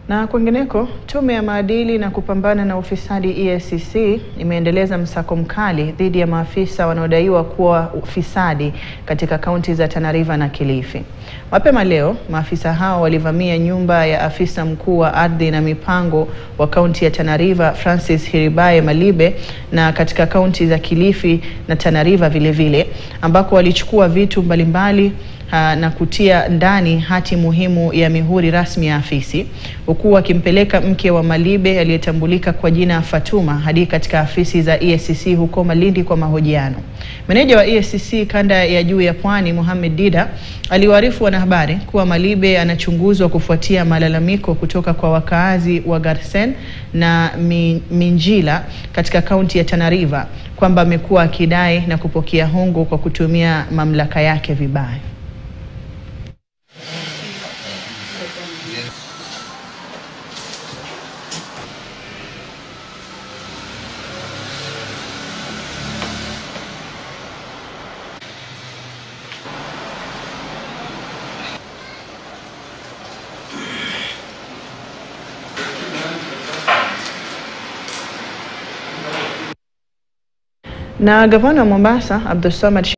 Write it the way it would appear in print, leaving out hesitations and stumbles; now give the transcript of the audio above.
Na kwingineko, tume ya maadili na kupambana na ufisadi EACC imeendeleza msako mkali dhidi ya maafisa wanaodaiwa kuwa ufisadi katika kaunti za Tana River na Kilifi. Mapema leo, maafisa hao walivamia nyumba ya afisa mkuu wa ardhi na mipango wa kaunti ya Tana River Francis Hiribaye Malibe na katika kaunti za Kilifi na Tana River vile vile, ambako walichukua vitu mbalimbali na kutia ndani hati muhimu ya mihuri rasmi ya afisi, huku akimpeleka mke wa Malibe aliyetambulika kwa jina Fatuma hadi katika afisi za EACC huko Malindi kwa mahojiano. Meneja wa EACC kanda ya juu ya Pwani Mohamed Dida aliwaarifu wanahabari kuwa Malibe anachunguzwa kufuatia malalamiko kutoka kwa wakaazi wa Garsen na Minjila katika kaunti ya Tana River kwamba amekuwa akidai na kupokea hongo kwa kutumia mamlaka yake vibaya. Na gavana wa Mombasa Abdulswamad